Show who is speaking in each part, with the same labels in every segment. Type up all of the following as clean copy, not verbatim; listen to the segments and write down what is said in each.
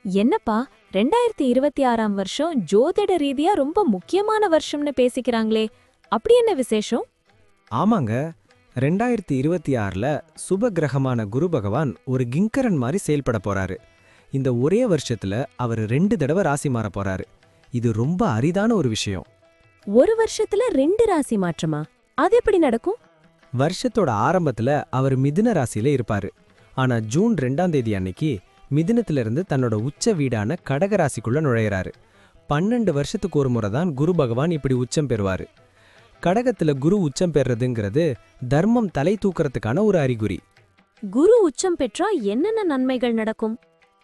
Speaker 1: என்னப்பா 2026ஆம் வருஷம் ஜோதிட ரீதியா ரொம்ப முக்கியமான வருஷம்னு பேசிக்கிறாங்களே, அப்படி என்ன விசேஷம்?
Speaker 2: ஆமாங்க. 2026ல சுப கிரகமான குரு பகவான் ஒரு கிங்கரன் மாதிரி செயல்பட போறாரு. இந்த ஒரே வருஷத்துல அவர் 2 தடவை ராசி மாற போறாரு. இது ரொம்ப அரிதான ஒரு விஷயம்.
Speaker 1: ஒரு வருஷத்துல 2 ராசி மாற்றமா? அது எப்படி நடக்கும்?
Speaker 2: வருஷத்தோட ஆரம்பத்துல அவர் மிதுன ராசியில இருப்பாரு. ஆனா ஜூன் 2ஆம் தேதி அன்னைக்கு மிதுனத்திலிருந்து தன்னோட உச்ச வீடான கடக ராசிக்குள்ள நுழையிறாரு. 12 வருஷத்துக்கு ஒரு முறை தான் குரு பகவான் இப்படி உச்சம் பெறுவாரு. கடகத்துல குரு உச்சம் பெறதுங்கிறது தர்மம் தலை தூக்கறதுக்கான ஒரு அறிகுறி.
Speaker 1: குரு உச்சம் பெற்றா என்னென்ன நன்மைகள் நடக்கும்?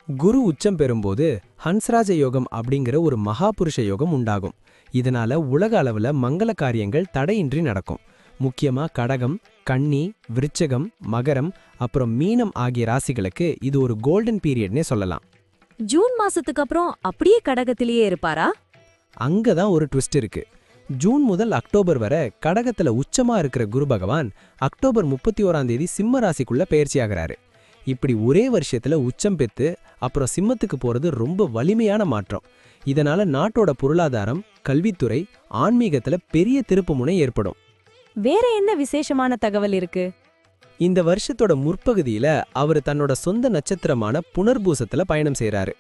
Speaker 2: குரு உச்சம் பெறும்போது ஹன்ஸ்ராஜ யோகம் அப்படிங்கிற ஒரு மகாபுருஷ யோகம் உண்டாகும். இதனால உலக அளவுல மங்கள காரியங்கள் தடையின்றி நடக்கும். முக்கியமா கடகம், கன்னி, விருச்சகம், மகரம் அப்புறம் மீனம் ஆகிய ராசிகளுக்கு இது ஒரு கோல்டன் பீரியட்னே சொல்லலாம்.
Speaker 1: ஜூன் மாசத்துக்கு அப்புறம் அப்படியே கடகத்திலேயே இருப்பாரா?
Speaker 2: அங்கதான் ஒரு ட்விஸ்ட் இருக்கு. ஜூன் முதல் அக்டோபர் வரை கடகத்துல உச்சமா இருக்கிற குரு பகவான் அக்டோபர் 31ஆம் தேதி சிம்ம ராசிக்குள்ள பெயர்ச்சியாகிறாரு. இப்படி ஒரே வருஷத்துல உச்சம் பெத்து அப்புறம் சிம்மத்துக்கு போறது ரொம்ப வலிமையான மாற்றம். இதனால நாட்டோட பொருளாதாரம், கல்வித்துறை, ஆன்மீகத்துல பெரிய திருப்புமுனை ஏற்படும்.
Speaker 1: வேற என்ன விசேஷமான தகவல் இருக்கு?
Speaker 2: இந்த வருஷத்தோட முற்பகுதியில அவர் தன்னோட சொந்த நட்சத்திரமான புனர்பூசத்துல பயணம் செய்றாரு.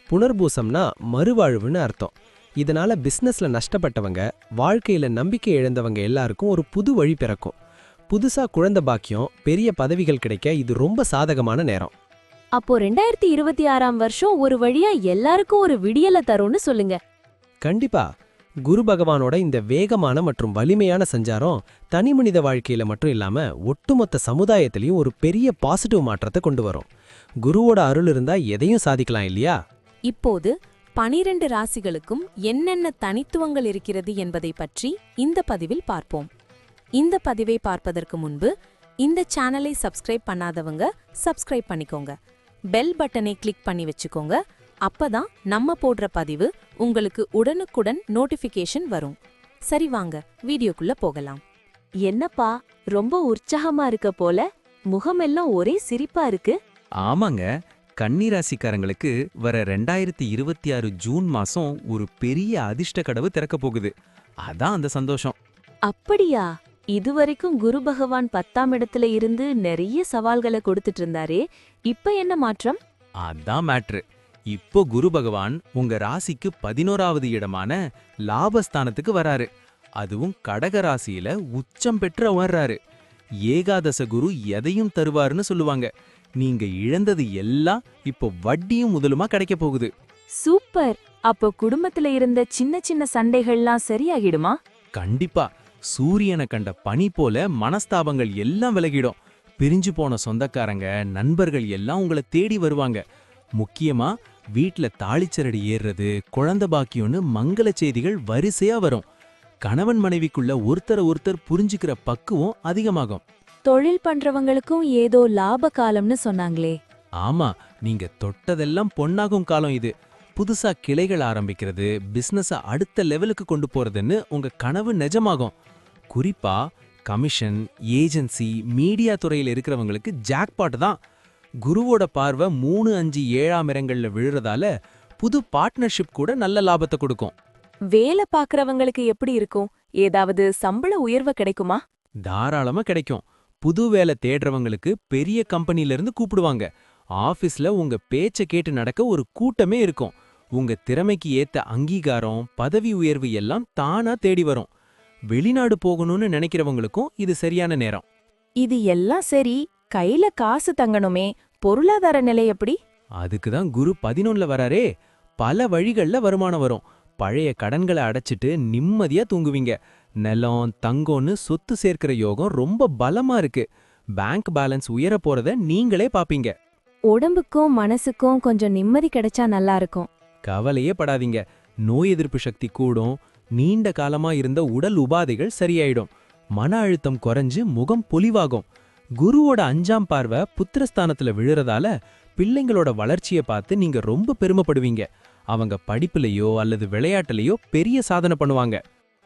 Speaker 2: புனர்பூசம்னா மறுவாழ்வுன்னு அர்த்தம். இதனால பிசினஸ்ல நஷ்டப்பட்டவங்க, வாழ்க்கையில நம்பிக்கை இழந்தவங்க எல்லாருக்கும் ஒரு புது வழி பிறக்கும். புதுசா குழந்தை பாக்கியம், பெரிய பதவிகள் கிடைக்க இது ரொம்ப சாதகமான நேரம்.
Speaker 1: அப்போ 2026ஆம் வருஷம் ஒரு வழியா எல்லாருக்கும் ஒரு விடியல தரும்னு சொல்லுங்க.
Speaker 2: கண்டிப்பா. குரு பகவானோட இந்த வேகமான மற்றும் வலிமையான சஞ்சாரம் தனிமனித வாழ்க்கையில மட்டும் இல்லாம ஒட்டுமொத்த சமுதாயத்திலையும் ஒரு பெரிய பாசிட்டிவ் மாற்றத்தை கொண்டு வரும். குருவோட அருள் இருந்தா எதையும் சாதிக்கலாம் இல்லையா?
Speaker 1: இப்போது 12 ராசிகளுக்கும் என்னென்ன தனித்துவங்கள் இருக்கிறது என்பதை பற்றி இந்த பதிவில் பார்ப்போம். இந்த பதிவை பார்ப்பதற்கு முன்பு இந்த சேனலை சப்ஸ்கிரைப் பண்ணாதவங்க சப்ஸ்கிரைப் பண்ணிக்கோங்க. பெல் பட்டனை கிளிக் பண்ணி வச்சுக்கோங்க. அப்பதான் நம்ம போடுற பதிவு உங்களுக்கு உடனுக்குடன் நோட்டிஃபிகேஷன் வரும். சரி, வாங்க வீடியோக்குள்ள போகலாம். என்னப்பா ரொம்ப உற்சாகமா இருக்க போல, முகமெல்லாம் ஒரே சிரிப்பா இருக்கு.
Speaker 3: ஆமாங்க, கன்னி ராசிக்காரங்களுக்கு வர 2026 ஜூன் மாசம் ஒரு பெரிய அதிர்ஷ்ட கதவு திறக்க போகுது. அதான் அந்த சந்தோஷம்.
Speaker 1: அப்படியா? இதுவரைக்கும் குரு பகவான் 10ஆம் இடத்துல இருந்து நிறைய சவால்களை கொடுத்துட்டு இருந்தாரே, இப்ப என்ன மாற்றம்?
Speaker 3: அதான் மேட்ரு. இப்போ குரு பகவான் உங்க ராசிக்கு 11வது இடமான லாபஸ்தானத்துக்கு வராரு. அதுவும் கடக ராசியில உச்சம் பெற்று வர்றாரு. ஏகாதச குரு எதையும் தருவாருன்னு சொல்லுவாங்க. நீங்க இழந்தது எல்லாம் இப்போ வட்டியும் முதலுமா கிடைக்க போகுது.
Speaker 1: சூப்பர். அப்போ குடும்பத்துல இருந்த சின்ன சின்ன சண்டைகள்லாம் சரியாகிடுமா?
Speaker 3: கண்டிப்பா. சூரியனை கண்ட பனி போல மனஸ்தாபங்கள் எல்லாம் விலகிடும். பிரிஞ்சு போன சொந்தக்காரங்க, நண்பர்கள் எல்லாம் உங்களை தேடி வருவாங்க. முக்கியமா வீட்ல தாளிச்சரடி ஏறுறது, குழந்தை பாக்கியம்னு மங்கள செய்திகள் வரிசையா வரும். கணவன் மனைவிக்குள்ள ஒருத்தர் புரிஞ்சுக்கிற பக்குவம் அதிகமாகும்.
Speaker 1: தொழில் பண்றவங்களுக்கும் ஏதோ லாப காலம்னு சொன்னாங்களே.
Speaker 3: ஆமா, நீங்க தொட்டதெல்லாம் பொன்னாகும் காலம் இது. புதுசா கிளைகள் ஆரம்பிக்கிறது, பிசினஸ அடுத்த லெவலுக்கு கொண்டு போறதுன்னு உங்க கனவு நிஜமாகும். குறிப்பா கமிஷன், ஏஜென்சி, மீடியா துறையில் இருக்கிறவங்களுக்கு ஜாக்பாட் தான். குருவோட பார்வை 3, 5, 7ஆம் இடங்கள்ல விழுறதால புது பார்ட்னர்ஷிப் கூட நல்ல லாபத்தை கொடுக்கும்.
Speaker 1: வேலை பாக்குறவங்களுக்கு எப்படி இருக்கும்? ஏதாவது சம்பள உயர்வு கிடைக்குமா?
Speaker 3: தாராளமா கிடைக்கும். புது வேலை தேடுறவங்களுக்கு பெரிய கம்பெனில இருந்து கூப்பிடுவாங்க. ஆபீஸ்ல உங்க பேச்ச கேட்டு நடக்க ஒரு கூட்டமே இருக்கும். உங்க திறமைக்கு ஏத்த அங்கீகாரம், பதவி உயர்வு எல்லாம் தானா தேடி வரும். வெளிநாடு போகணும்னு நினைக்கிறவங்களுக்கும் இது சரியான நேரம்.
Speaker 1: இது எல்லாம் சரி, கையில காசு தங்கணுமே, பொருளாதார நிலை எப்படி?
Speaker 3: அதுக்குதான் குரு 11ல வராரே. பல வழிகள்ல வருமானம் வரும். பழைய கடன்களை அடைச்சிட்டு நிம்மதியா தூங்குவீங்க. நிலம், தங்கம்னு சொத்து சேர்க்கிற யோகம் ரொம்ப பலமா இருக்கு. பேங்க் பேலன்ஸ் உயர போறத நீங்களே பாப்பீங்க.
Speaker 1: உடம்புக்கும் மனசுக்கும் கொஞ்சம் நிம்மதி கிடைச்சா நல்லா இருக்கும்.
Speaker 3: கவலையே படாதீங்க. நோய் எதிர்ப்பு சக்தி கூடும். நீண்ட காலமா இருந்த உடல் உபாதைகள் சரியாயிடும். மன அழுத்தம் குறைஞ்சு முகம் பொலிவாகும். குருவோட 5ஆம் பார்வை புத்திரஸ்தானத்துல விழுறதால பிள்ளைங்களோட வளர்ச்சியை பார்த்து நீங்க ரொம்ப பெருமைப்படுவீங்க. அவங்க படிப்புலயோ அல்லது விளையாட்டுலயோ பெரிய சாதனை பண்ணுவாங்க.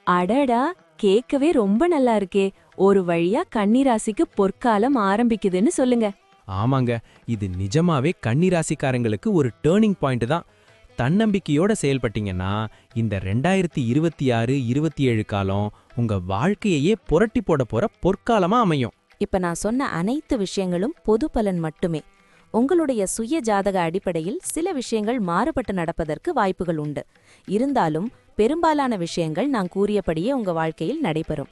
Speaker 1: அடடா, கேட்கவே ரொம்ப நல்லா இருக்கே. ஒரு வழியா கன்னி ராசிக்கு பொற்காலம் ஆரம்பிக்குதுன்னு சொல்லுங்க.
Speaker 3: ஆமாங்க, இது நிஜமாவே கன்னிராசிக்காரங்களுக்கு ஒரு டேர்னிங் பாயிண்ட் தான். தன்னம்பிக்கையோட செயல்பட்டீங்கன்னா இந்த 2026-27 காலம் உங்க வாழ்க்கையையே புரட்டி போட போற பொற்காலமா அமையும்.
Speaker 1: இப்ப நான் சொன்ன அனைத்து விஷயங்களும் பொது பலன் மட்டுமே. உங்களுடைய சுய ஜாதக அடிப்படையில் சில விஷயங்கள் மாறுபட்டு நடப்பதற்கு வாய்ப்புகள் உண்டு. இருந்தாலும் பெரும்பாலான விஷயங்கள் நான் கூறியபடியே உங்க வாழ்க்கையில் நடைபெறும்.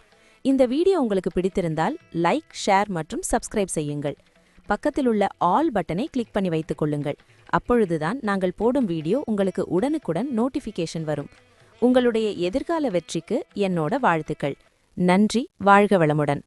Speaker 1: இந்த வீடியோ உங்களுக்கு பிடித்திருந்தால் லைக், ஷேர் மற்றும் சப்ஸ்கிரைப் செய்யுங்கள். பக்கத்தில் உள்ள ஆல் பட்டனை கிளிக் பண்ணி வைத்துக் கொள்ளுங்கள். அப்பொழுதுதான் நாங்கள் போடும் வீடியோ உங்களுக்கு உடனுக்குடன் நோட்டிஃபிகேஷன் வரும். உங்களுடைய எதிர்கால வெற்றிக்கு என்னோட வாழ்த்துக்கள். நன்றி. வாழ்க வளமுடன்.